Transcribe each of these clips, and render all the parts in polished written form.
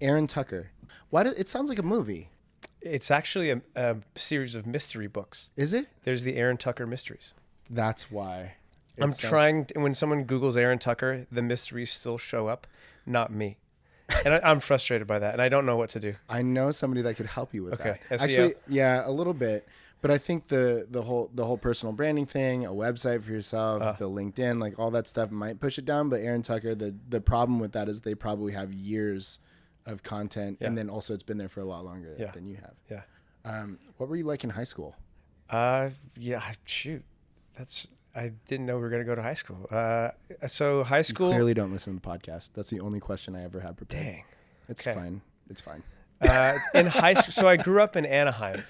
Aaron Tucker. It sounds like a movie. It's actually a series of mystery books. Is it? There's the Aaron Tucker mysteries. That's why. When someone Googles Aaron Tucker, the mysteries still show up, not me. And I'm frustrated by that, and I don't know what to do. I know somebody that could help you with Okay. that. SEO. Actually, yeah, a little bit. But I think the whole personal branding thing, a website for yourself, the LinkedIn, like all that stuff might push it down. But Aaron Tucker, the problem with that is they probably have years of content, and then also it's been there for a lot longer than you have. Yeah. What were you like in high school? Shoot. I didn't know we were going to go to high school. So high school. You clearly don't listen to the podcast. That's the only question I ever had prepared. Dang. It's fine. It's fine. In high school, so I grew up in Anaheim,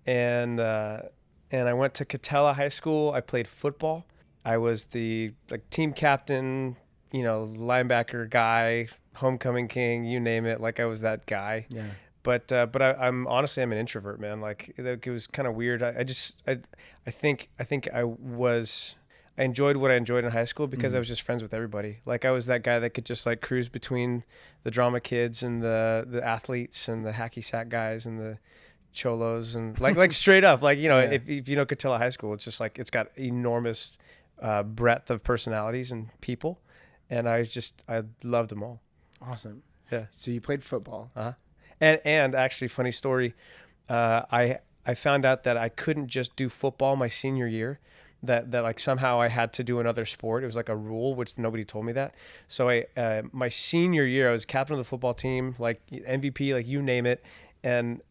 and I went to Catella High School. I played football. I was the team captain, linebacker guy, homecoming king, you name it. Like I was that guy. Yeah. But I'm honestly I'm an introvert, man. Like it was kind of weird. I think I enjoyed what I enjoyed in high school because I was just friends with everybody. Like I was that guy that could just like cruise between the drama kids and the athletes and the hacky sack guys and the cholos and like straight up if you know Catella High School, it's just like it's got enormous breadth of personalities and people, and I loved them all. Awesome. Yeah. So you played football. And actually, funny story, I found out that I couldn't just do football my senior year. That like somehow I had to do another sport. It was like a rule, which nobody told me that. So my senior year, I was captain of the football team, like MVP, like you name it. And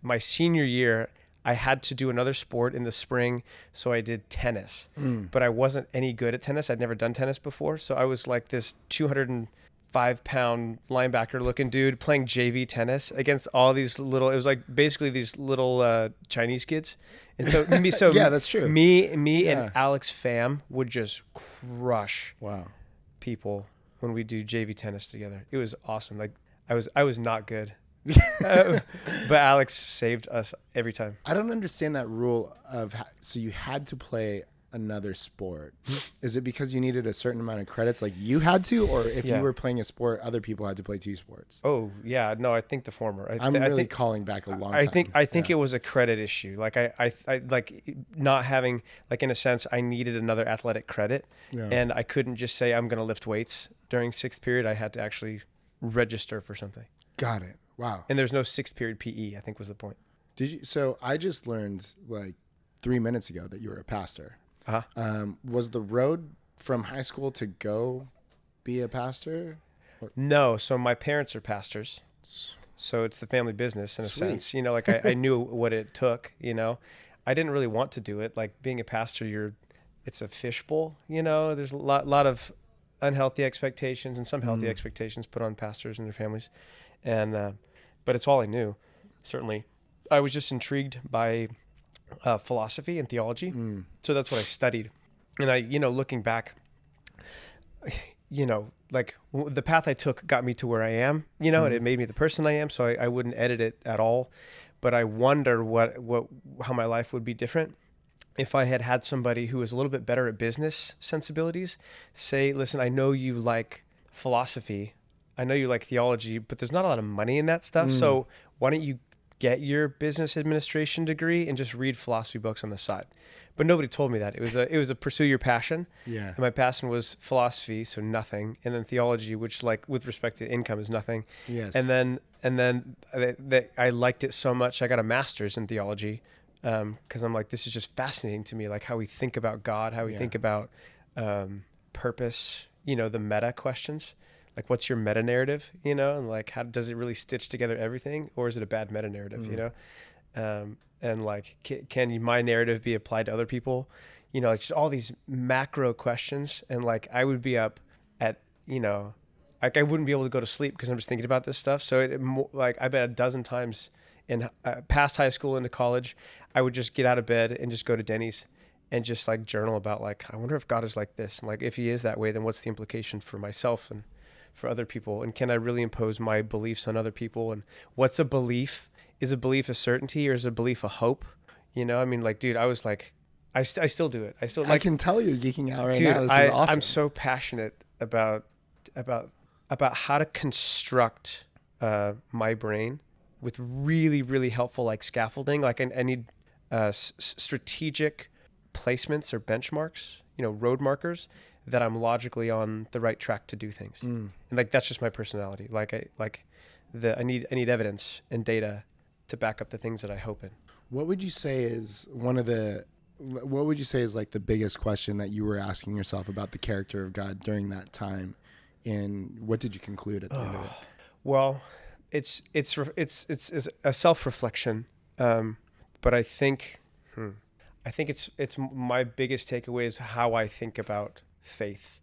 my senior year, I had to do another sport in the spring. So I did tennis, but I wasn't any good at tennis. I'd never done tennis before. So I was like this 205-pound linebacker looking dude playing JV tennis against all these it was like basically these little Chinese kids. And so yeah, that's true. Me and Alex Pham would just crush people when we do JV tennis together. It was awesome. Like I was not good. But Alex saved us every time. I don't understand that rule so you had to play another sport. Is it because you needed a certain amount of credits like you had to, or if you were playing a sport other people had to play two sports? Oh yeah, no, I think the former. I think calling back a long time. I think it was a credit issue. Like I like not having, like, in a sense I needed another athletic credit, and I couldn't just say I'm going to lift weights during sixth period. I had to actually register for something. Got it. Wow. And there's no sixth period PE, I think was the point. Did you? So I just learned like 3 minutes ago that you were a pastor. Was the road from high school to go be a pastor? No. So my parents are pastors. So it's the family business in a sense, like I knew what it took, I didn't really want to do it. Like being a pastor, it's a fishbowl, there's a lot of unhealthy expectations and some healthy expectations put on pastors and their families. And, but it's all I knew. Certainly I was just intrigued by philosophy and theology. So that's what I studied. And I, looking back, like the path I took got me to where I am, and it made me the person I am. So I wouldn't edit it at all, but I wonder how my life would be different if I had somebody who was a little bit better at business sensibilities say, listen, I know you like philosophy, I know you like theology, but there's not a lot of money in that stuff. So why don't you get your business administration degree and just read philosophy books on the side? But nobody told me that. It was a pursue your passion. Yeah. And my passion was philosophy, so nothing, and then theology, which like with respect to income is nothing. Yes. And then I liked it so much I got a master's in theology, because I'm like, this is just fascinating to me, like how we think about God, how we think about purpose, the meta questions. Like, what's your meta narrative, and like, how does it really stitch together everything, or is it a bad meta narrative, and like, can my narrative be applied to other people? It's just all these macro questions. And like, I would be up at, like I wouldn't be able to go to sleep because I'm just thinking about this stuff. So like, I bet a dozen times in past high school into college, I would just get out of bed and just go to Denny's and just like journal about like, I wonder if God is like this. And like, if he is that way, then what's the implication for myself and for other people? And can I really impose my beliefs on other people? And what's a belief? Is a belief a certainty, or is a belief a hope? Like, dude, I was like, I still do it. I can tell you're geeking out right dude, now. This is awesome. I'm so passionate about how to construct my brain with really, really helpful like scaffolding. Like I need strategic placements or benchmarks, road markers that I'm logically on the right track to do things. And like that's just my personality. I need evidence and data to back up the things that I hope in. What would you say is like the biggest question that you were asking yourself about the character of God during that time, and what did you conclude at the end of it? Well, it's a self-reflection, but I think it's my biggest takeaway is how I think about faith.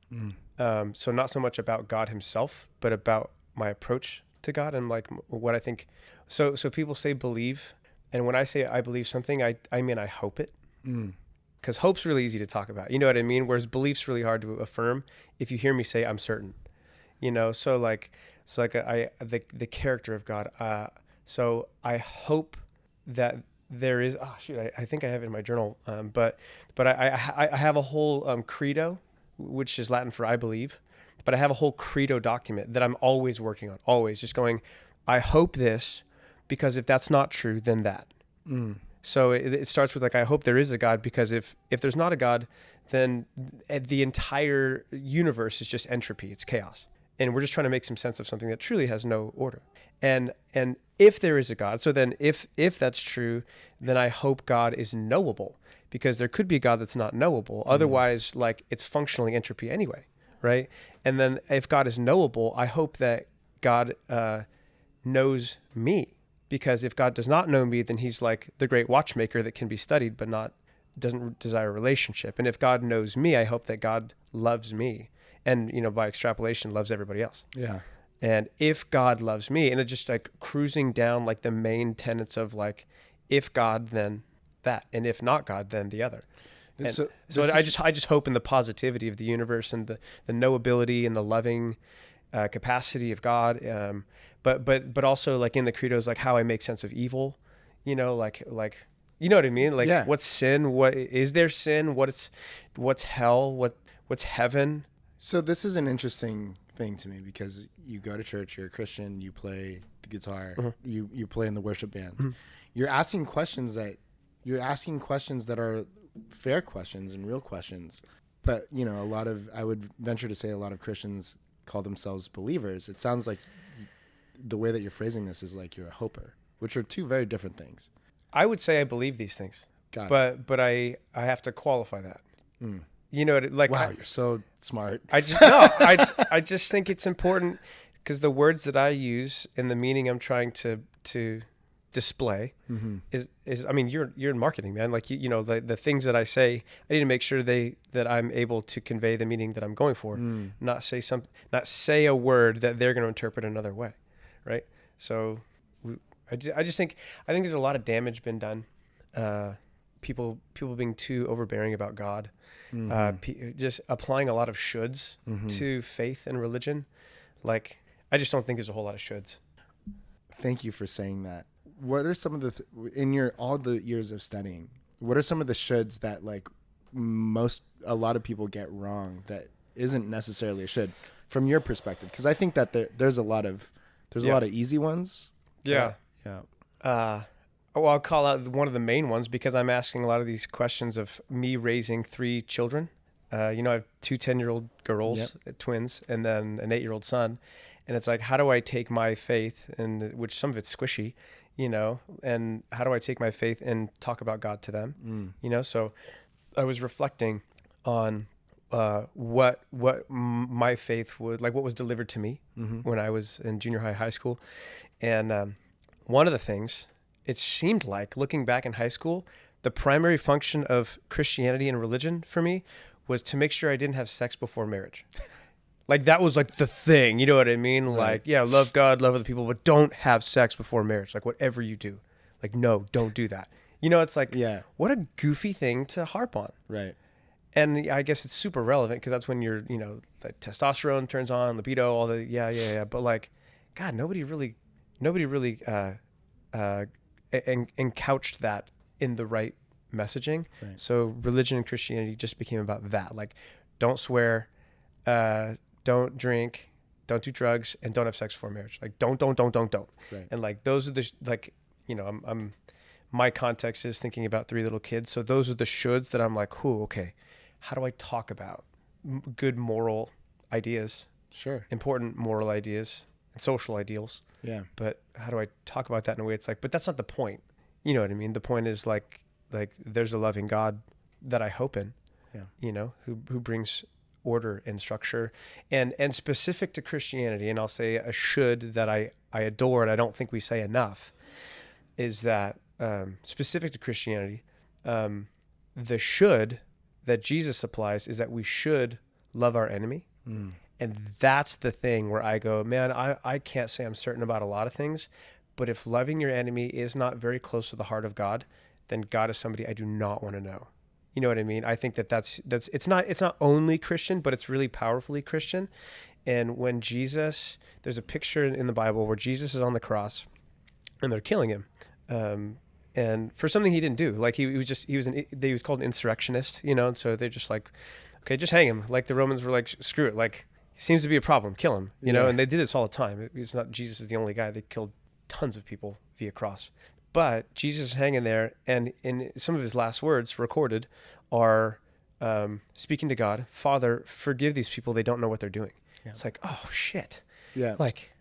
So not so much about God himself, but about my approach to God and like what I think. So people say believe, and when I say I believe something, I mean I hope it, because hope's really easy to talk about. You know what I mean? Whereas belief's really hard to affirm. If you hear me say I'm certain, so the character of God. So I hope that there is. Oh shoot, I think I have it in my journal. But I have a whole credo, which is Latin for I believe. But I have a whole credo document that I'm always working on, always just going, I hope this, because if that's not true, then that. So it starts with like, I hope there is a God, because if there's not a God, then the entire universe is just entropy. It's chaos. And we're just trying to make some sense of something that truly has no order. And if there is a God, so then if that's true, then I hope God is knowable, because there could be a God that's not knowable. Otherwise, like it's functionally entropy anyway. Right. And then if God is knowable, I hope that God knows me, because if God does not know me, then he's like the great watchmaker that can be studied, but doesn't desire a relationship. And if God knows me, I hope that God loves me and, by extrapolation, loves everybody else. Yeah. And if God loves me, and it's just like cruising down like the main tenets of like, if God, then that, and if not God, then the other. So I just hope in the positivity of the universe and the knowability and the loving capacity of God, but also like in the credos, like how I make sense of evil, like you know what I mean, like what's sin, what is there sin, what's hell, what's heaven. So this is an interesting thing to me, because you go to church, you're a Christian, you play the guitar, you play in the worship band, you're asking questions that are fair questions and real questions, but I would venture to say a lot of Christians call themselves believers. It sounds like the way that you're phrasing this is like you're a hoper, which are two very different things. I would say I believe these things, but I have to qualify that. Wow, you're so smart. I just think it's important, because the words that I use and the meaning I'm trying to display is I mean, you're in marketing, man. Like the things that I say, I need to make sure that I'm able to convey the meaning that I'm going for, not say a word that they're going to interpret another way, right? So I think there's a lot of damage been done. People being too overbearing about God, just applying a lot of shoulds to faith and religion. Like I just don't think there's a whole lot of shoulds. Thank you for saying that. What are some of all the years of studying, what are some of the shoulds that like a lot of people get wrong that isn't necessarily a should from your perspective? Because I think that there's a lot of easy ones. Yeah. Well, I'll call out one of the main ones, because I'm asking a lot of these questions of me raising 3 children. I have 2 10-year-old girls, twins, and then an 8-year-old son. And it's like, how do I take my faith, and which some of it's squishy, and how do I take my faith and talk about God to them? So I was reflecting on what my faith would like, what was delivered to me when I was in junior high school. And one of the things, it seemed like, looking back in high school, the primary function of Christianity and religion for me was to make sure I didn't have sex before marriage. Like that was like the thing, you know what I mean? Right. Like, love God, love other people, but don't have sex before marriage. Like whatever you do, like, no, don't do that. It's like, what a goofy thing to harp on. Right. And I guess it's super relevant, because that's when you're, the testosterone turns on, libido, all the, But like, God, nobody really encouched that in the right messaging. Right. So religion and Christianity just became about that. Like, don't swear, don't drink, don't do drugs, and don't have sex before marriage. Like don't. Right. And like those are the like, you know, I'm my context is thinking about 3 little kids. So those are the shoulds that I'm like, okay, how do I talk about good moral ideas? Sure. Important moral ideas and social ideals. Yeah. But how do I talk about that in a way it's like, but that's not the point. You know what I mean? The point is like there's a loving God that I hope in, you know, who brings order and structure and specific to Christianity. And I'll say a should that I adore, and I don't think we say enough, is that specific to Christianity, the should that Jesus applies is that we should love our enemy. And that's the thing where I go, man, I can't say I'm certain about a lot of things, but if loving your enemy is not very close to the heart of God, then God is somebody I do not want to know. You know what I mean? I think that's it's not only Christian, but it's really powerfully Christian. And when Jesus, there's a picture in the Bible where Jesus is on the cross and they're killing him. And for something he didn't do, like he was called an insurrectionist, you know? And so they're just like, okay, just hang him. Like the Romans were like, screw it. Like he seems to be a problem. Kill him, you know? And they did this all the time. It's not, Jesus is the only guy. They killed tons of people via cross. But Jesus is hanging there, and in some of his last words recorded are speaking to God, Father, forgive these people. They don't know what they're doing. Yeah. It's like, oh shit. Yeah. Like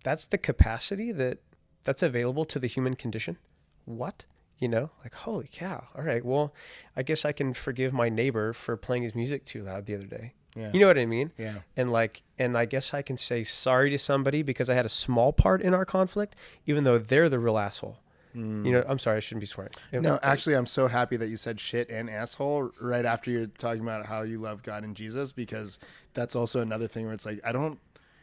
that's the capacity that's available to the human condition. What? You know, like, holy cow. All right. Well, I guess I can forgive my neighbor for playing his music too loud the other day. Yeah. You know what I mean? Yeah. And I guess I can say sorry to somebody because I had a small part in our conflict, even though they're the real asshole. You know, I'm sorry, I shouldn't be swearing. No, actually, I'm so happy that you said shit and asshole right after you're talking about how you love God and Jesus, because that's also another thing where it's like,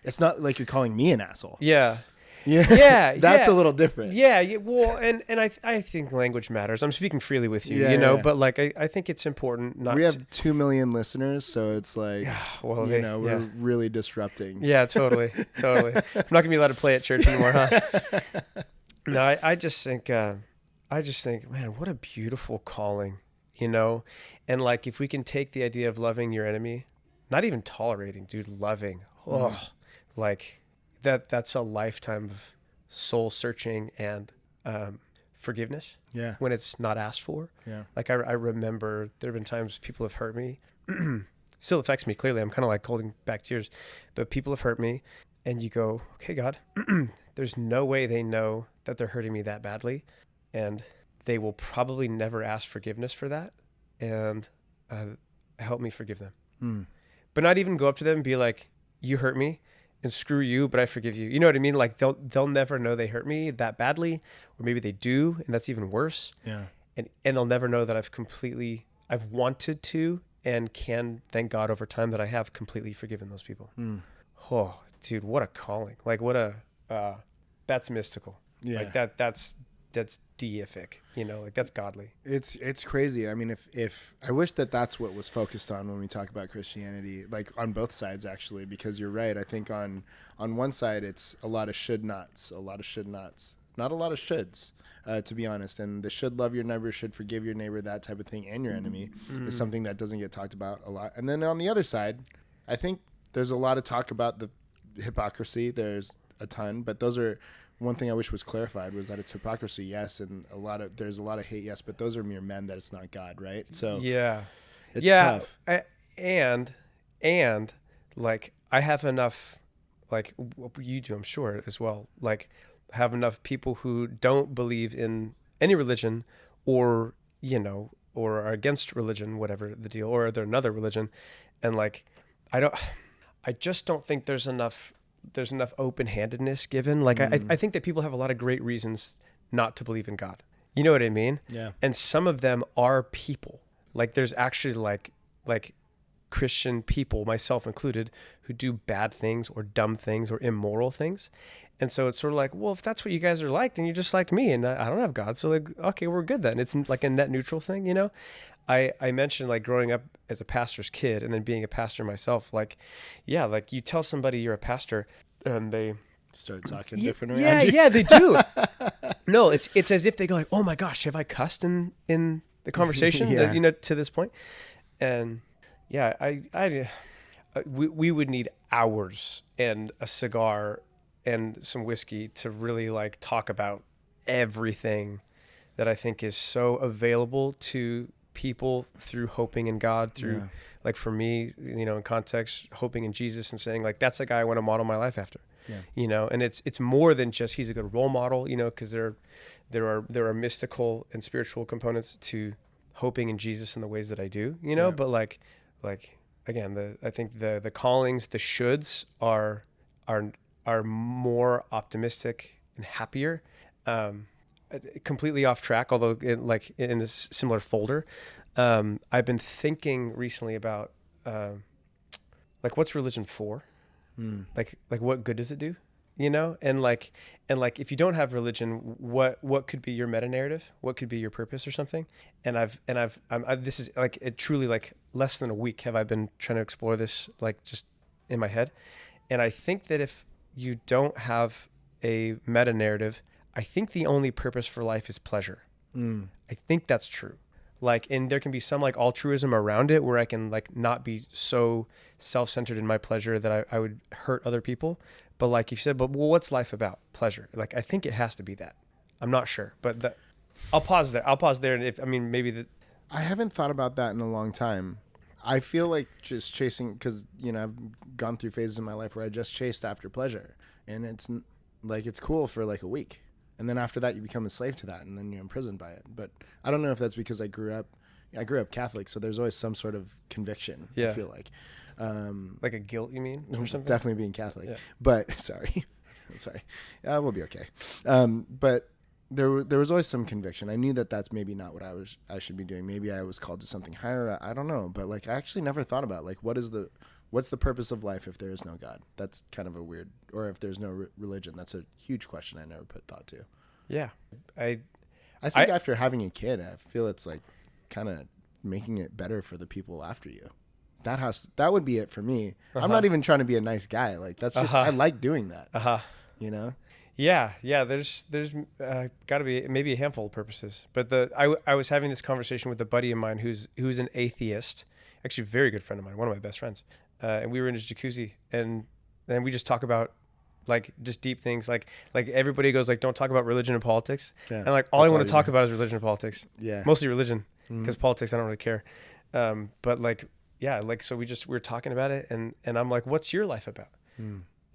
it's not like you're calling me an asshole. Yeah. Yeah. That's a little different. Yeah. Well, and I think language matters. I'm speaking freely with you, you know, but like, I think it's important not We have 2 million listeners, so it's like, well, we're really disrupting. Yeah, totally. I'm not going to be allowed to play at church anymore, huh? No, I just think, man, what a beautiful calling, you know? And like, if we can take the idea of loving your enemy, not even tolerating, dude, loving, like that's a lifetime of soul searching and forgiveness. Yeah. When it's not asked for. Yeah. Like I remember there have been times people have hurt me. Still affects me clearly. I'm kind of like holding back tears, but people have hurt me, and you go, okay, God, there's no way they know that they're hurting me that badly, and they will probably never ask forgiveness for that, and help me forgive them. But not even go up to them and be like, you hurt me and screw you, but I forgive you. You know what I mean? Like they'll never know they hurt me that badly, or maybe they do, and that's even worse. Yeah. And they'll never know that I've wanted to and can thank God over time that I have completely forgiven those people. Oh, dude, what a calling. Like that's mystical. Yeah. Like that's deific, you know, like that's godly. It's crazy. I mean, if I wish that's what was focused on when we talk about Christianity, like on both sides actually, because you're right. I think on one side, it's a lot of should nots, not a lot of shoulds, to be honest. And the should love your neighbor, should forgive your neighbor, that type of thing, and your enemy is something that doesn't get talked about a lot. And then on the other side, I think there's a lot of talk about the hypocrisy. There's a ton, but those are one thing I wish was clarified was that it's hypocrisy, yes, and there's a lot of hate, yes, but those are mere men, that it's not God, right? So it's tough. And like I have enough, like you do, I'm sure as well, like have enough people who don't believe in any religion, or you know, or are against religion, whatever the deal, or they're another religion, and like I just don't think there's enough open-handedness given. Like I think that people have a lot of great reasons not to believe in God. You know what I mean? Yeah. And some of them are people. Like there's actually like Christian people, myself included, who do bad things or dumb things or immoral things. And so it's sort of like, well, if that's what you guys are like, then you're just like me, and I don't have God. So like, okay, we're good then. It's like a net neutral thing, you know? I mentioned like growing up as a pastor's kid and then being a pastor myself, like, yeah, like you tell somebody you're a pastor and they start talking different around you. Yeah, they do. No, it's as if they go like, oh my gosh, have I cussed in the conversation, you know, to this point? And yeah, we would need hours and a cigar and some whiskey to really like talk about everything that I think is so available to people through hoping in God, through like for me, you know, in context, hoping in Jesus and saying like, that's the guy I want to model my life after, you know, and it's more than just, he's a good role model, you know, cause there are mystical and spiritual components to hoping in Jesus in the ways that I do, you know, but like again, I think the callings, the shoulds are more optimistic and happier. Completely off track, although in a similar folder. I've been thinking recently about like what's religion for? Like what good does it do? You know, and like if you don't have religion, what could be your meta narrative? What could be your purpose or something? And this is like it truly like less than a week have I been trying to explore this like just in my head, and I think that if you don't have a meta narrative, I think the only purpose for life is pleasure. I think that's true. Like, and there can be some like altruism around it where I can like not be so self-centered in my pleasure that I would hurt other people. But like you said, but well, what's life about? Pleasure. Like, I think it has to be that. I'm not sure, but I'll pause there. And maybe I haven't thought about that in a long time. I feel like just chasing, because, you know, I've gone through phases in my life where I just chased after pleasure, and it's like, it's cool for like a week. And then after that, you become a slave to that, and then you're imprisoned by it. But I don't know if that's because I grew up Catholic, so there's always some sort of conviction. I feel like a guilt, you mean, or something? Definitely being Catholic, but sorry, we'll be okay. But there was always some conviction. I knew that that's maybe not what I should be doing. Maybe I was called to something higher. I don't know, but like I actually never thought about like what's the purpose of life if there is no God? That's kind of a weird, or if there's no religion. That's a huge question I never put thought to. Yeah. I think after having a kid, I feel it's like kind of making it better for the people after you. That would be it for me. I'm not even trying to be a nice guy. Like that's just, I like doing that, you know? Yeah. There's gotta be maybe a handful of purposes, but I was having this conversation with a buddy of mine who's an atheist, actually a very good friend of mine, one of my best friends. And we were in his jacuzzi, and then we just talk about like just deep things. Like everybody goes like, don't talk about religion and politics. Yeah, and like all I want to talk about is religion and politics. Yeah, mostly religion, because politics I don't really care. But like so we were talking about it, and I'm like, what's your life about?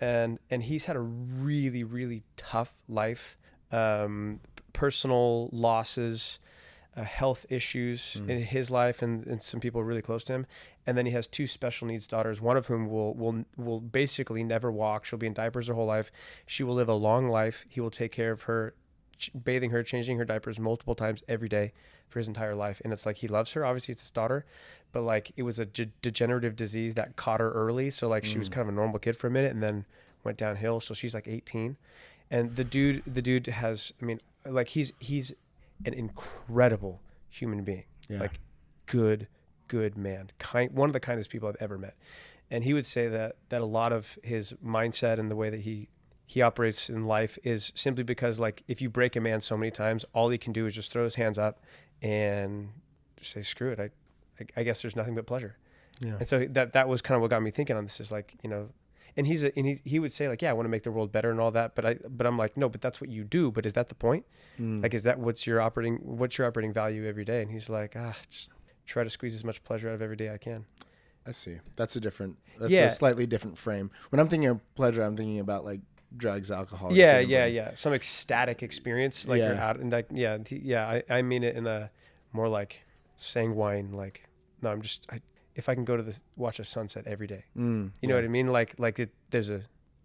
And he's had a really really tough life, personal losses. Health issues in his life, and some people really close to him, and then he has 2 special needs daughters, one of whom will basically never walk. She'll be in diapers her whole life. She will live a long life. He will take care of her, bathing her, changing her diapers multiple times every day for his entire life. And it's like he loves her, obviously it's his daughter, but like it was a degenerative disease that caught her early, so like she was kind of a normal kid for a minute and then went downhill. So she's like 18, and the dude has, he's an incredible human being, like good man, one of the kindest people I've ever met. And he would say that a lot of his mindset and the way that he operates in life is simply because like if you break a man so many times, all he can do is just throw his hands up and just say, screw it. I guess there's nothing but pleasure. Yeah. And so that was kind of what got me thinking on this, is like, you know, and he would say like, yeah, I want to make the world better and all that, but I'm like, no, but that's what you do. But is that the point? Like, is that what's your operating value every day? And he's like, just try to squeeze as much pleasure out of every day I can. I see. That's a slightly different frame. When I'm thinking of pleasure, I'm thinking about like drugs, alcohol. Yeah. Some ecstatic experience. Like you're out and like, I mean it in a more like sanguine, like, no, if I can go watch a sunset every day, you know what I mean? There's a,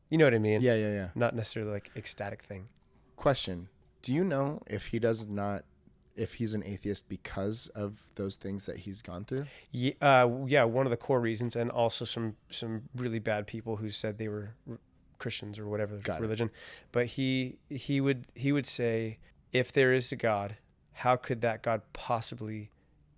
you know what I mean? Yeah. Not necessarily like ecstatic thing. Question. Do you know if he's an atheist because of those things that he's gone through? Yeah. One of the core reasons, and also some really bad people who said they were Christians or whatever religion. But he would say, if there is a God, how could that God possibly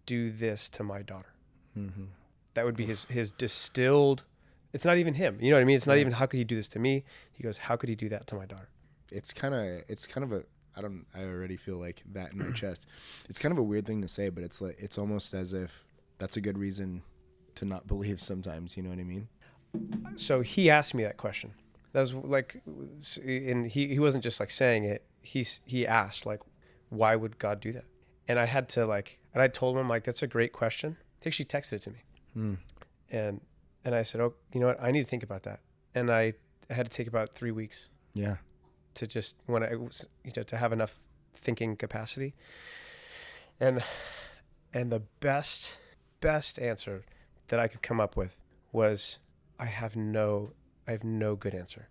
do this to my daughter? Mm-hmm. That would be his distilled. It's not even him. You know what I mean? It's not even how could he do this to me. He goes, how could he do that to my daughter? It's kind of a, I already feel like that in my chest. It's kind of a weird thing to say, but it's like, it's almost as if that's a good reason to not believe sometimes. You know what I mean? so he asked me that question. That was like, and he wasn't just like saying it. He asked like, why would God do that? And I had to like, and I told him like, that's a great question. I think she texted it to me. And I said, oh, you know what? I need to think about that. And I had to take about 3 weeks. Yeah. To just, when I was, to have enough thinking capacity. And the best answer that I could come up with was, I have no good answer.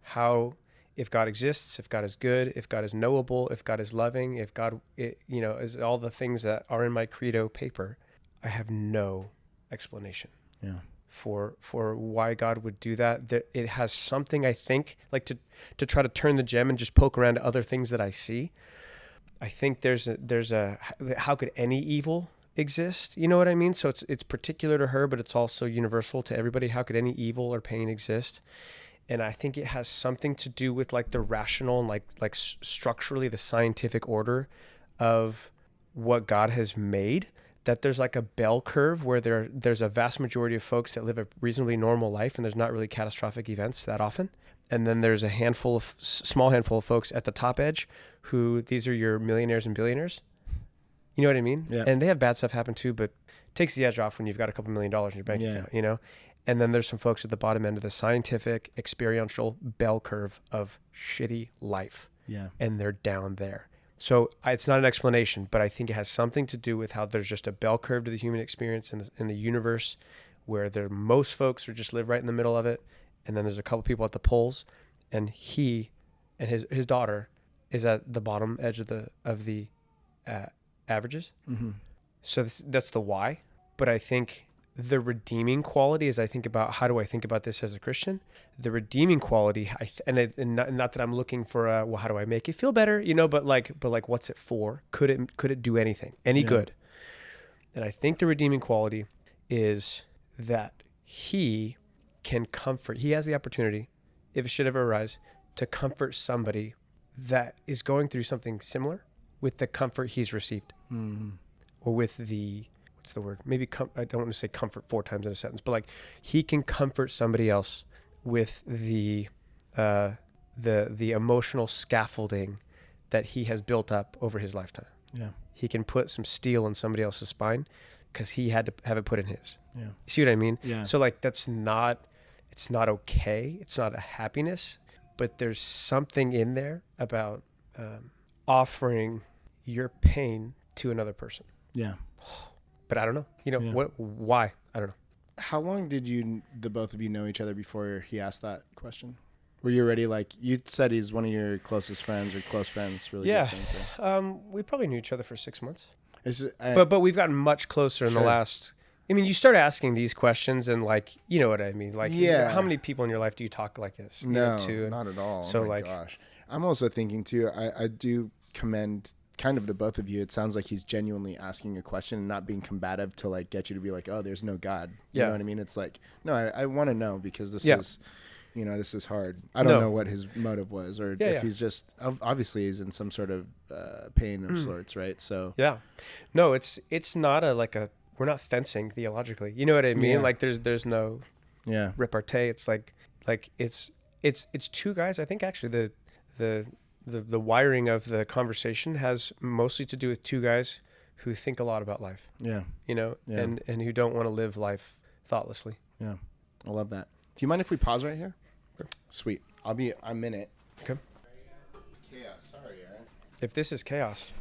How, if God exists, if God is good, if God is knowable, if God is loving, if God, is all the things that are in my credo paper, I have no explanation. Yeah. For why God would do that. It has something, I think, like to try to turn the gem and just poke around to other things that I see. I think there's a how could any evil exist? You know what I mean? So it's particular to her, but it's also universal to everybody. How could any evil or pain exist? And I think it has something to do with like the rational and like structurally the scientific order of what God has made. That there's like a bell curve where there's a vast majority of folks that live a reasonably normal life and there's not really catastrophic events that often. And then there's a small handful of folks at the top edge who, these are your millionaires and billionaires. You know what I mean? Yeah. And they have bad stuff happen too, but it takes the edge off when you've got a couple $1 million in your bank account, And then there's some folks at the bottom end of the scientific, experiential bell curve of shitty life. Yeah. And they're down there. So it's not an explanation, but I think it has something to do with how there's just a bell curve to the human experience in the universe, where most folks are just live right in the middle of it, and then there's a couple people at the poles, and he and his daughter is at the bottom edge of the averages. Mm-hmm. So that's the why. But I think the redeeming quality, as I think about how do I think about this as a Christian, the redeeming quality, and not that I'm looking for how do I make it feel better, but like what's it for? Could it do anything, any good? And I think the redeeming quality is that he can comfort. He has the opportunity, if it should ever arise, to comfort somebody that is going through something similar with the comfort he's received, or with the. What's the word? Maybe I don't want to say comfort 4 times in a sentence, but like he can comfort somebody else with the emotional scaffolding that he has built up over his lifetime. Yeah. He can put some steel in somebody else's spine because he had to have it put in his. Yeah. You see what I mean? Yeah. So like it's not okay. It's not a happiness, but there's something in there about offering your pain to another person. Yeah. But I don't know, why? I don't know. How long did the both of you know each other before he asked that question? Were you already like, you said he's one of your closest friends or close friends, really? Yeah. Good friends, so. We probably knew each other for 6 months. But we've gotten much closer in the last, you start asking these questions and like, you know what I mean? Like, how many people in your life do you talk like this? No, not at all. So gosh. I'm also thinking too, I do commend kind of the both of you. It sounds like he's genuinely asking a question and not being combative to like get you to be like, oh, there's no God. You know what I mean? It's like, no, I want to know because this is, this is hard. I don't know what his motive was or if he's just, obviously he's in some sort of pain of sorts, right? So no, it's not we're not fencing theologically. You know what I mean? Yeah. Like there's no repartee. It's like it's two guys. I think actually the wiring of the conversation has mostly to do with two guys who think a lot about life. Yeah. And who don't want to live life thoughtlessly. Yeah. I love that. Do you mind if we pause right here? Sure. Sweet. I'm in it. Okay. Chaos. Sorry, Aaron. If this is chaos.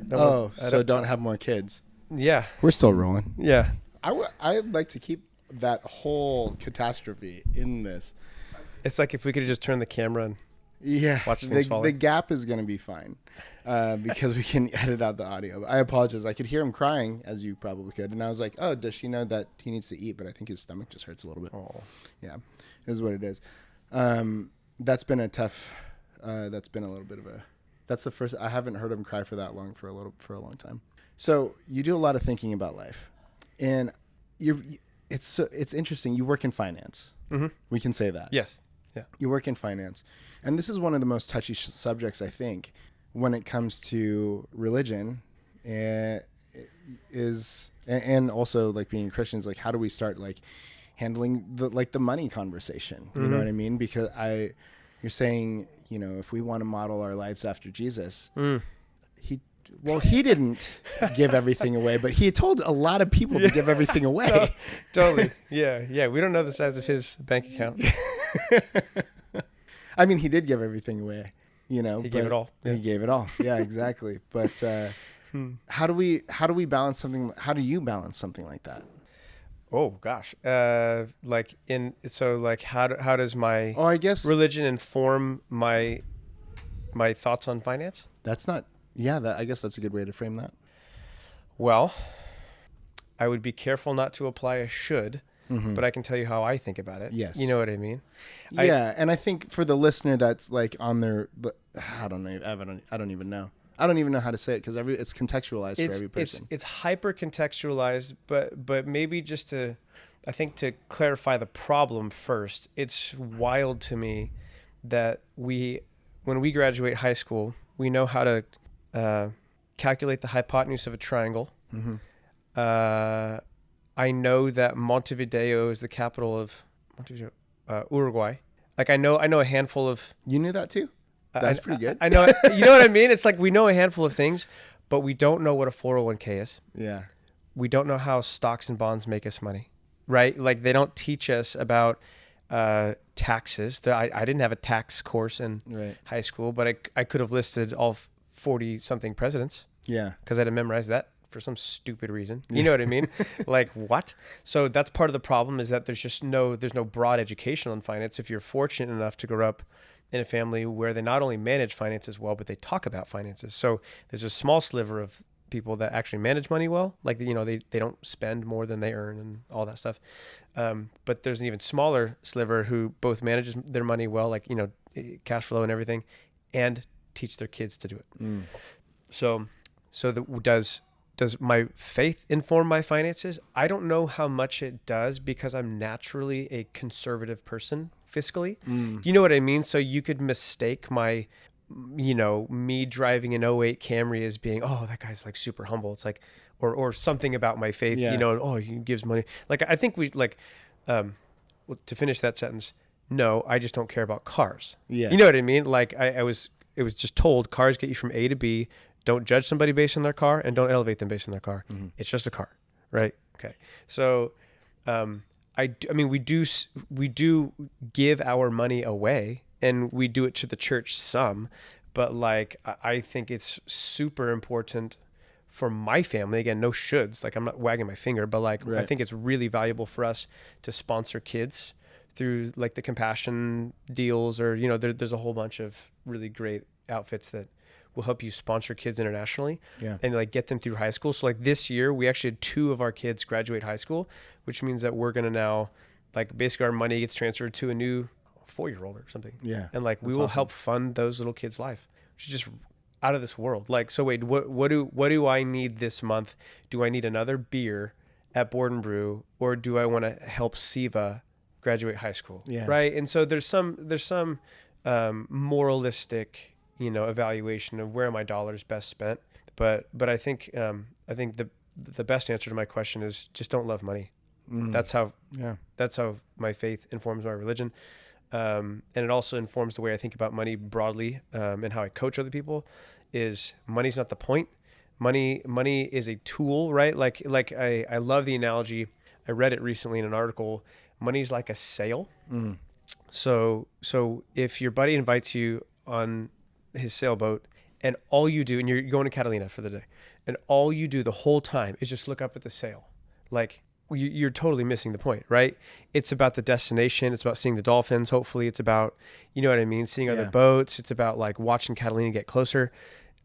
Don't have more kids. Yeah. We're still rolling. Yeah. I'd like to keep that whole catastrophe in this. It's like if we could just turn the camera and watch things fall. The gap is going to be fine because we can edit out the audio. I apologize. I could hear him crying, as you probably could. And I was like, oh, does she know that he needs to eat? But I think his stomach just hurts a little bit. Oh. Yeah, is what it is. That's been a tough, that's been a little bit of a, that's the first, I haven't heard him cry for that long, for a long time. So you do a lot of thinking about life. And it's interesting. You work in finance. Mm-hmm. We can say that. Yes. Yeah. You work in finance. And this is one of the most touchy subjects, I think, when it comes to religion, and also like being Christians. Like, how do we start like handling the money conversation. You know what I mean? Because you're saying, if we want to model our lives after Jesus, he didn't give everything away, but he told a lot of people to give everything away. Totally. Yeah. We don't know the size of his bank account. I mean, he did give everything away, He gave it all. He gave it all. Yeah, exactly. But how do we balance something? How do you balance something like that? Oh gosh. How does my I guess religion inform my thoughts on finance? That's not. Yeah, I guess that's a good way to frame that. Well, I would be careful not to apply a should, but I can tell you how I think about it. Yes. You know what I mean? Yeah, and I think for the listener that's like on their, I don't know. I don't even know. I don't even know how to say it because it's contextualized for every person. It's hyper contextualized, but maybe just to clarify the problem first. It's wild to me that when we graduate high school, we know how to calculate the hypotenuse of a triangle. I know that Montevideo is the capital of Uruguay. Like I know a handful of. You knew that too? That's pretty good. I know. You know what I mean? It's like we know a handful of things, but we don't know what a 401k is. Yeah. We don't know how stocks and bonds make us money, right? Like they don't teach us about taxes. I didn't have a tax course in high school, but I could have listed all 40-something presidents. Yeah. Because I had to memorize that for some stupid reason. You know what I mean? Like what? So that's part of the problem is that there's no broad education on finance. If you're fortunate enough to grow up in a family where they not only manage finances well, but they talk about finances. So there's a small sliver of people that actually manage money well. Like, they don't spend more than they earn and all that stuff. But there's an even smaller sliver who both manages their money well, like, cash flow and everything, and teach their kids to do it. So does my faith inform my finances? I don't know how much it does because I'm naturally a conservative person fiscally. Do you know what I mean? So you could mistake my, me driving an '08 Camry as being, oh, that guy's like super humble. It's like, or something about my faith, oh, he gives money. Like, I think to finish that sentence, no, I just don't care about cars. Yeah. You know what I mean? Like it was just told cars get you from A to B. Don't judge somebody based on their car and don't elevate them based on their car. It's just a car, right? Okay. So, we do give our money away and we do it to the church some, but like, I think it's super important for my family. Again, no shoulds, like I'm not wagging my finger, but like, I think it's really valuable for us to sponsor kids through like the compassion deals or, there's a whole bunch of really great outfits that will help you sponsor kids internationally and like get them through high school. So like this year we actually had 2 of our kids graduate high school, which means that we're going to now like basically our money gets transferred to a new 4-year-old or something. Yeah. And like we will help fund those little kids' life, which is just out of this world. Like, so wait, what do I need this month? Do I need another beer at Board and Brew, or do I want to help Siva graduate high school? Yeah. Right. And so there's some moralistic, evaluation of where my dollar is best spent. But I think the best answer to my question is just don't love money. That's how my faith informs my religion. And it also informs the way I think about money broadly, and how I coach other people. Is money's not the point. Money is a tool, right? Like I love the analogy. I read it recently in an article. Money's like a sail. So if your buddy invites you on his sailboat and all you do, and you're going to Catalina for the day, and all you do the whole time is just look up at the sail, like you're totally missing the point, right? It's about the destination. It's about seeing the dolphins. Hopefully it's about, you know what I mean? Seeing other boats. It's about like watching Catalina get closer.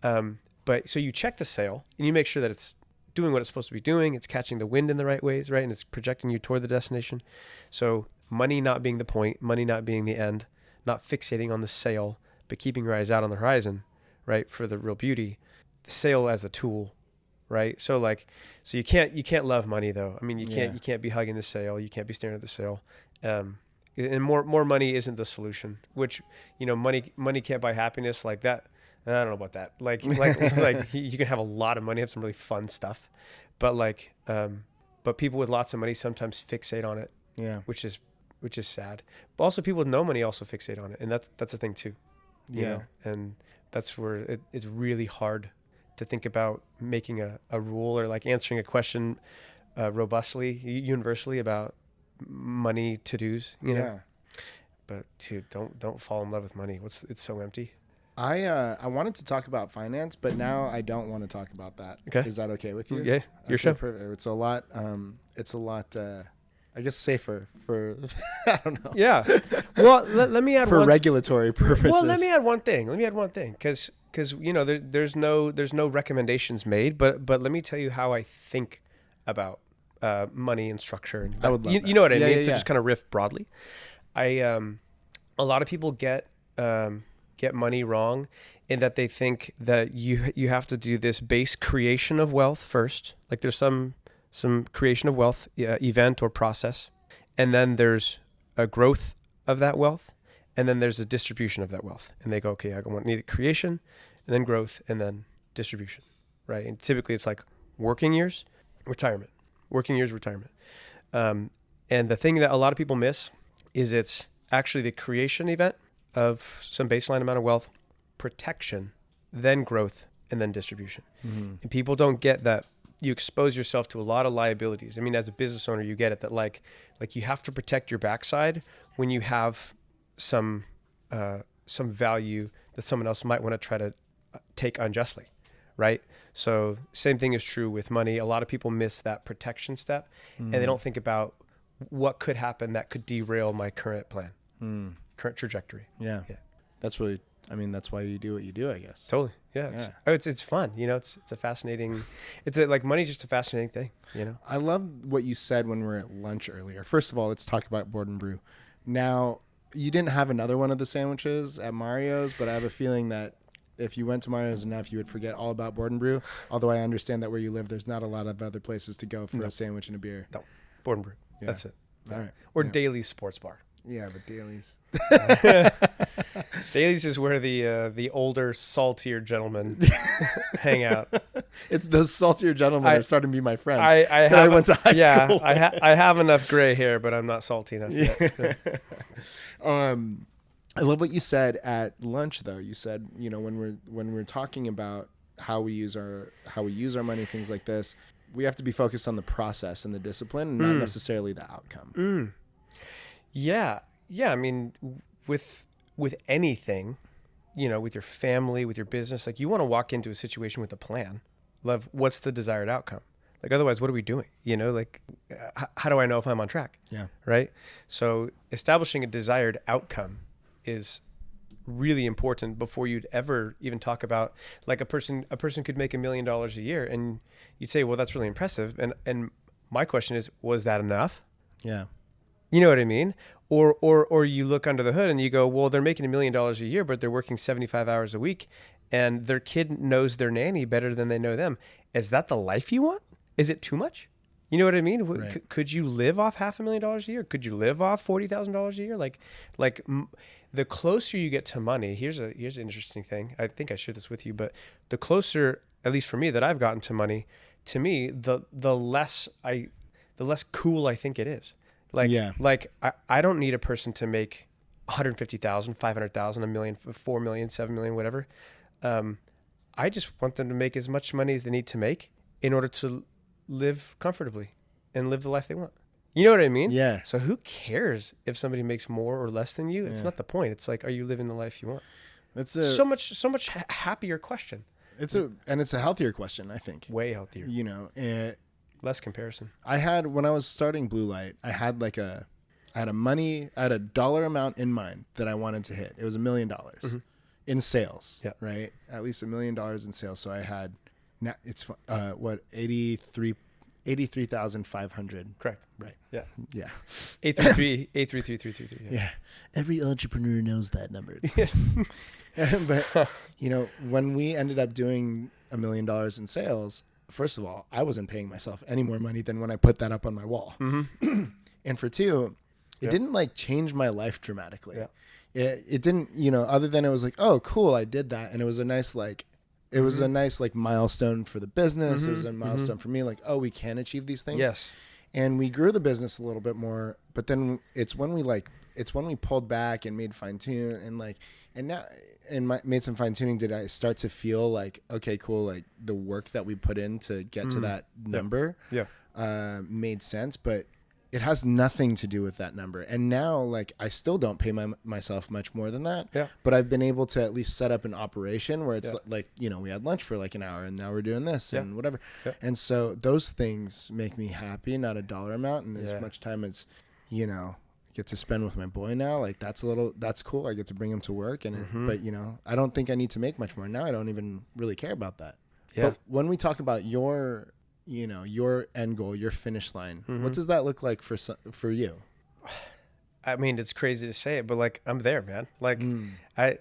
But so you check the sail and you make sure that it's doing what it's supposed to be doing. It's catching the wind in the right ways, right? And it's projecting you toward the destination. So money not being the point, money not being the end, not fixating on the sail, but keeping your eyes out on the horizon, right? For the real beauty, the sail as a tool, right? So you can't love money though. I mean, you can't be hugging the sail. You can't be staring at the sail. And more money isn't the solution, which, money can't buy happiness like that. I don't know about that. Like you can have a lot of money, have some really fun stuff, but but people with lots of money sometimes fixate on it Yeah. which is sad. But also people with no money also fixate on it, and that's a thing too. You know? And that's where it's really hard to think about making a rule or like answering a question robustly, universally about money to-dos, you know? But dude, don't fall in love with money. It's so empty. I wanted to talk about finance, but now I don't want to talk about that. Okay. Is that okay with you? Yeah, your show. Perfect. It's a lot, I guess safer for, I don't know. Yeah. Well, let me add for regulatory purposes. Well, let me add one thing. Because you know, there's no recommendations made, but let me tell you how I think about money and structure. And I would love that. You know what I mean? Yeah, So just kind of riff broadly. A lot of people get money wrong in that they think that you have to do this base creation of wealth first. Like there's some creation of wealth event or process, and then there's a growth of that wealth, and then there's a distribution of that wealth. And they go, okay, I need a creation, and then growth, and then distribution, right? And typically it's like working years, retirement. And the thing that a lot of people miss is it's actually the creation event of some baseline amount of wealth, protection, then growth, and then distribution. Mm-hmm. And people don't get that you expose yourself to a lot of liabilities. I mean, as a business owner, you get it that like you have to protect your backside when you have some value that someone else might want to try to take unjustly, right? So same thing is true with money. A lot of people miss that protection step, and they don't think about what could happen that could derail my current plan, current trajectory. Yeah. That's really, I mean, that's why you do what you do, I guess. Totally. Yeah. It's fun. You know, it's a fascinating, like money's just a fascinating thing, you know? I love what you said when we were at lunch earlier. First of all, let's talk about Board and Brew. Now, you didn't have another one of the sandwiches at Mario's, but I have a feeling that if you went to Mario's enough, you would forget all about Board and Brew. Although I understand that where you live, there's not a lot of other places to go for a sandwich and a beer. No, Board and Brew. Yeah. That's it. All right. Or Daly's Sports Bar. Yeah, but Daly's. Daly's is where the older, saltier gentlemen hang out. It's those saltier gentlemen are starting to be my friends. I went to high school. I have enough gray hair, but I'm not salty enough yet. I love what you said at lunch, though. You said, you know, when we're talking about how we use our money, things like this, we have to be focused on the process and the discipline, and not necessarily the outcome. Yeah. I mean, with anything, you know, with your family, with your business, like you want to walk into a situation with a plan. Love, what's the desired outcome? Like, otherwise, what are we doing? You know, like, how do I know if I'm on track? Yeah. Right. So establishing a desired outcome is really important before you'd ever even talk about, like, a person could make $1 million a year, and you'd say, well, that's really impressive. And my question is, was that enough? Yeah. You know what I mean? Or you look under the hood and you go, well, they're making $1 million a year, but they're working 75 hours a week, and their kid knows their nanny better than they know them. Is that the life you want? Is it too much? You know what I mean? Right. Could you live off $500,000 a year? Could you live off $40,000 a year? Like the closer you get to money, here's an interesting thing. I think I shared this with you, but the closer, at least for me, that I've gotten to money, to me, the less cool I think it is. Like I don't need a person to make 150,000, 500,000, $1 million, 4 million, 7 million, whatever. I just want them to make as much money as they need to make in order to live comfortably and live the life they want. You know what I mean? Yeah. So who cares if somebody makes more or less than you? It's not the point. It's like, are you living the life you want? That's so much happier question. It's a healthier question, I think. Way healthier. You know, less comparison. When I was starting Blue Light, I had a dollar amount in mind that I wanted to hit. It was $1 million in sales, right? At least $1 million in sales. So I had, it's 83,500. Correct. Right. Yeah. Yeah. 833. Yeah. Every entrepreneur knows that number. But you know, when we ended up doing $1 million in sales, first of all, I wasn't paying myself any more money than when I put that up on my wall. Mm-hmm. And for two, it didn't like change my life dramatically. Yeah. It didn't, you know, other than it was like, oh, cool, I did that. And it was a nice, like, milestone for the business. Mm-hmm. It was a milestone for me, like, oh, we can achieve these things. Yes. And we grew the business a little bit more, but then it's when we pulled back and made fine tune made some fine tuning. Did I start to feel like, okay, cool. Like the work that we put in to get to that number made sense, but it has nothing to do with that number. And now, like, I still don't pay myself much more than that. Yeah. But I've been able to at least set up an operation where it's like, you know, we had lunch for like an hour and now we're doing this and whatever. Yeah. And so those things make me happy, not a dollar amount. And as much time as, you know, get to spend with my boy now, like that's cool. I get to bring him to work but you know, I don't think I need to make much more now. I don't even really care about that. Yeah. But when we talk about your end goal, your finish line, what does that look like for you? I mean, it's crazy to say it, but like, I'm there, man. Like I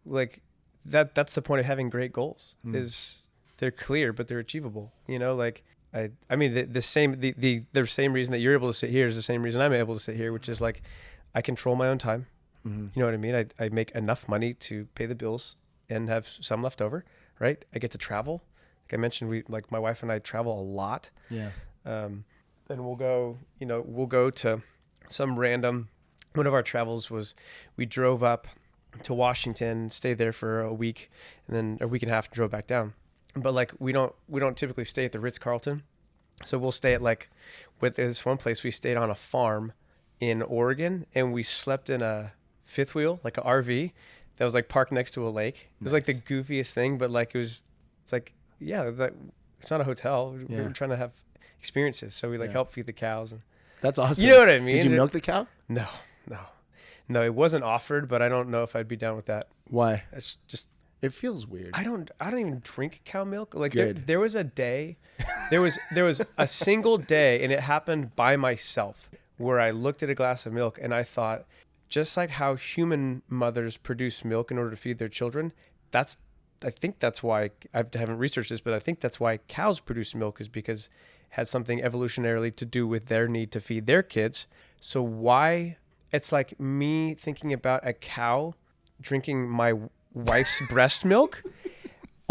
like that's the point of having great goals is they're clear, but they're achievable, you know, like I mean, the same reason that you're able to sit here is the same reason I'm able to sit here, which is like, I control my own time. You know what I mean? I make enough money to pay the bills and have some left over, right? I get to travel. Like I mentioned, my wife and I travel a lot. Yeah. And we'll go to some random, one of our travels was we drove up to Washington, stayed there for a week, and then a week and a half, drove back down. But like, we don't typically stay at the Ritz-Carlton. So we'll stay at with this one place, we stayed on a farm in Oregon, and we slept in a fifth wheel, like an RV that was like parked next to a lake. It was like the goofiest thing, but like, it's like, it's not a hotel. We were trying to have experiences. So we help feed the cows. And that's awesome. You know what I mean? Did you milk the cow? No, it wasn't offered, but I don't know if I'd be down with that. Why? It's just, it feels weird. I don't even drink cow milk. Like there was a day, there was a single day, and it happened by myself, where I looked at a glass of milk and I thought, just like how human mothers produce milk in order to feed their children, I think that's why, I haven't researched this, but I think that's why cows produce milk, is because it had something evolutionarily to do with their need to feed their kids. So why, it's like me thinking about a cow drinking my wife's breast milk,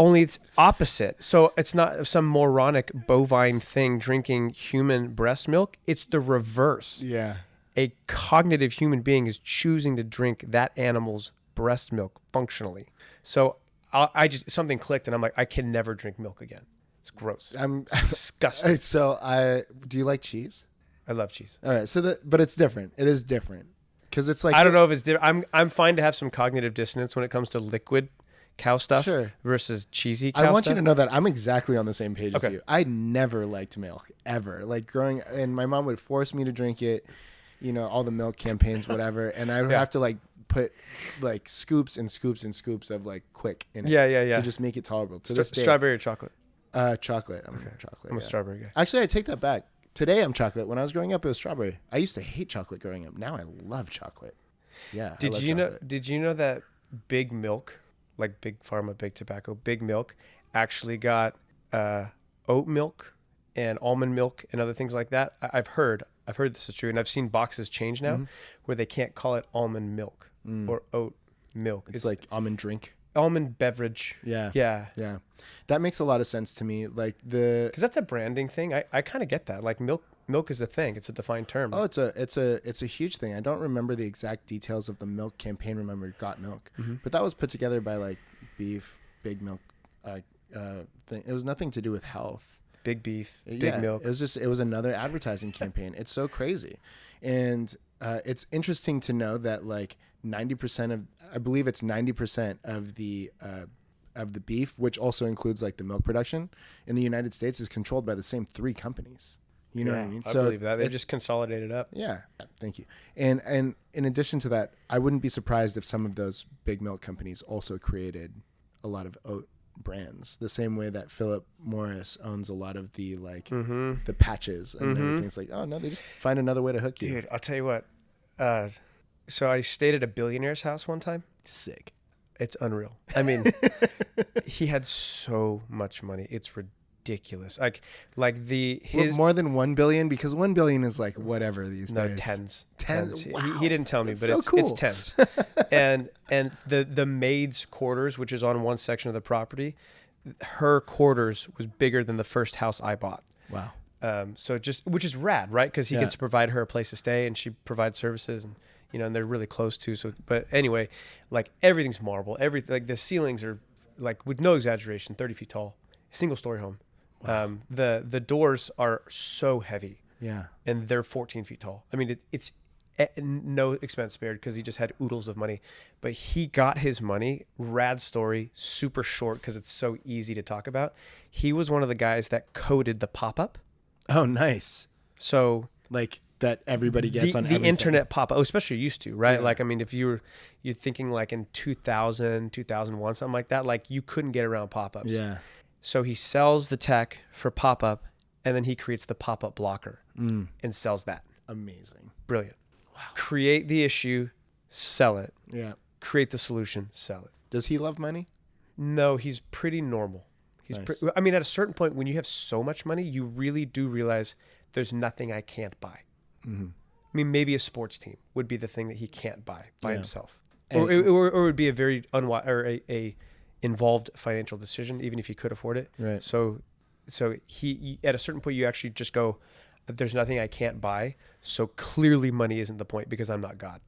only it's opposite. So it's not some moronic bovine thing drinking human breast milk. It's the reverse. Yeah. A cognitive human being is choosing to drink that animal's breast milk functionally. So I just, something clicked and I'm like, I can never drink milk again. It's gross. It's disgusting. So do you like cheese? I love cheese. All right. But it's different. It is different. Cause it's like, I don't know if it's different. I'm fine to have some cognitive dissonance when it comes to liquid cow stuff versus cheesy cow stuff. I want you to know that I'm exactly on the same page as you. I never liked milk ever. Like and my mom would force me to drink it, you know, all the milk campaigns, whatever. And I would have to like put like scoops and scoops and scoops of like Quick in it to just make it tolerable. Strawberry or chocolate? Chocolate. I'm chocolate. I'm a strawberry guy. Actually, I take that back. Today I'm chocolate. When I was growing up, it was strawberry. I used to hate chocolate growing up. Now I love chocolate. Yeah. Did you know that Big Milk, like Big Pharma, Big Tobacco, Big Milk actually got oat milk and almond milk and other things like that? I've heard this is true, and I've seen boxes change now where they can't call it almond milk or oat milk. It's like almond drink. Almond beverage. Yeah. That makes a lot of sense to me. Like because that's a branding thing. I kind of get that. Like milk is a thing. It's a defined term. Oh, it's a huge thing. I don't remember the exact details of the milk campaign. Remember, Got Milk, but that was put together by like Beef, Big Milk thing. It was nothing to do with health. Big Beef, Big Milk. It was another advertising campaign. It's so crazy, and it's interesting to know that like 90% of, I believe it's 90% of the beef, which also includes like the milk production in the United States, is controlled by the same 3 companies. You know what I mean? I believe that. They just consolidated up. Yeah. Thank you. And in addition to that, I wouldn't be surprised if some of those big milk companies also created a lot of oat brands, the same way that Philip Morris owns a lot of the like the patches and everything. It's like, oh no, they just find another way to hook you. Dude, I'll tell you what. So I stayed at a billionaire's house one time. Sick. It's unreal. I mean, he had so much money. It's ridiculous. More than 1 billion, because 1 billion is like whatever these days. No, tens. Wow. He didn't tell me, but so it's cool. It's tens. and the maid's quarters, which is on one section of the property, her quarters was bigger than the first house I bought. Wow. So which is rad, right? Because he gets to provide her a place to stay, and she provides services, and and they're really close too. So, but anyway, like everything's marble. Like the ceilings are, like, with no exaggeration, 30 feet tall, single story home. Wow. The doors are so heavy. Yeah. And they're 14 feet tall. I mean, it's no expense spared because he just had oodles of money. But he got his money, rad story, super short because it's so easy to talk about. He was one of the guys that coded the pop-up. Oh, nice. So like that everybody gets on the everything. internet pop-up, especially used to, right? Yeah. Like, I mean, if you're thinking like in 2000, 2001, something like that, like you couldn't get around pop-ups. Yeah. So he sells the tech for pop-up, and then he creates the pop-up blocker and sells that. Amazing. Brilliant. Wow. Create the issue, sell it. Yeah. Create the solution, sell it. Does he love money? No, he's pretty normal. Nice. I mean, at a certain point, when you have so much money, you really do realize there's nothing I can't buy. Mm-hmm. I mean, maybe a sports team would be the thing that he can't buy by himself, or it would be a very a involved financial decision, even if he could afford it. Right. So he at a certain point, you actually just go, there's nothing I can't buy. So clearly money isn't the point because I'm not God.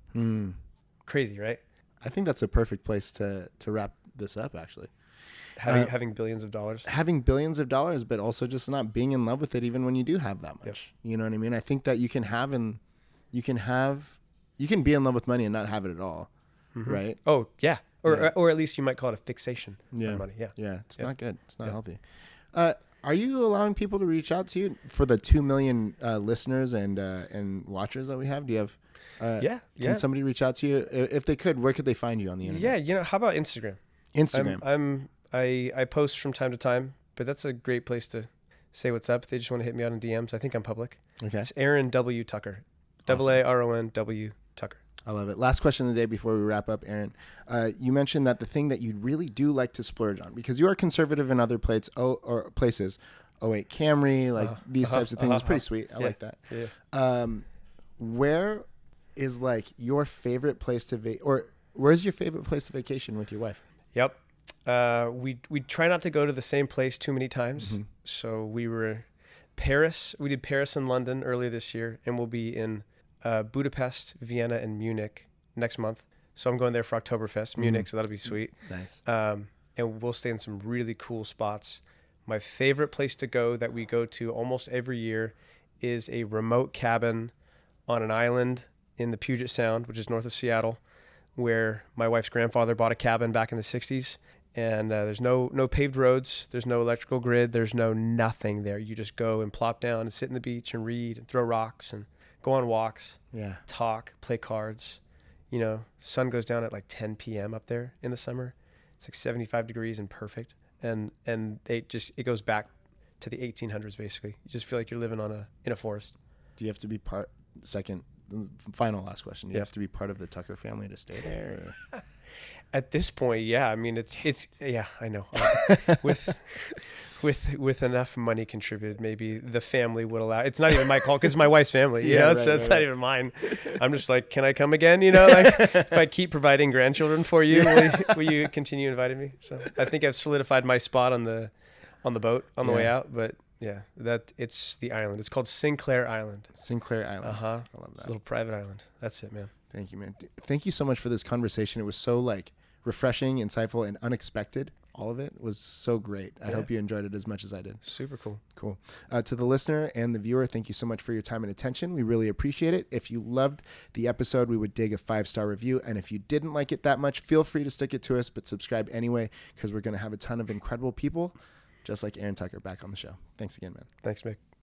Crazy, right? I think that's a perfect place to wrap this up, actually. Having billions of dollars. Having billions of dollars, but also just not being in love with it even when you do have that much. Yep. You know what I mean? I think that you can be in love with money and not have it at all. Mm-hmm. Right? Oh, yeah. Or at least you might call it a fixation on money. Yeah. Yeah. It's not good. It's not healthy. Are you allowing people to reach out to you for the 2 million listeners and watchers that we have? Do you have? Can somebody reach out to you? If they could, where could they find you on the internet? Yeah. How about Instagram? I post from time to time, but that's a great place to say what's up. If they just want to hit me out in DMs, I think I'm public. Okay. It's Aaron W. Tucker. Awesome. Aaron W. Tucker. I love it. Last question of the day before we wrap up, Aaron. You mentioned that the thing that you really do like to splurge on, because you are conservative in other places. 08 Camry, like these types of things. It's pretty sweet. I like that. Yeah. Where is like your favorite place to or where's your favorite place to vacation with your wife? Yep. We try not to go to the same place too many times. Mm-hmm. So we were Paris. We did Paris and London earlier this year, and we'll be in Budapest, Vienna, and Munich next month. So I'm going there for Oktoberfest, Munich. So that'll be sweet. Nice. And we'll stay in some really cool spots. My favorite place to go that we go to almost every year is a remote cabin on an island in the Puget Sound, which is north of Seattle, where my wife's grandfather bought a cabin back in the 60s. And there's no paved roads. There's no electrical grid. There's nothing there. You just go and plop down and sit in the beach and read and throw rocks and go on walks, talk, play cards. Sun goes down at like 10 p.m. up there in the summer. It's like 75 degrees and perfect. And it goes back to the 1800s, basically. You just feel like you're living in a forest. Do you have to be final last question. Do you have to be part of the Tucker family to stay there? Or? At this point, yeah. I mean, it's I know. With enough money contributed, maybe the family would allow. It's not even my call because it's my wife's family. It's not even mine. I'm just like, can I come again? Like if I keep providing grandchildren for you, will you continue inviting me? So I think I've solidified my spot on the boat on the way out. But yeah, it's the island. It's called Sinclair Island. Sinclair Island. I love that. It's a little private island. That's it, man. Thank you, man. Thank you so much for this conversation. It was so refreshing, insightful, and unexpected. All of it was so great. I hope you enjoyed it as much as I did. Super cool. Cool. To the listener and the viewer, thank you so much for your time and attention. We really appreciate it. If you loved the episode, we would dig a 5-star review. And if you didn't like it that much, feel free to stick it to us, but subscribe anyway, because we're going to have a ton of incredible people just like Aaron Tucker back on the show. Thanks again, man. Thanks, Mick.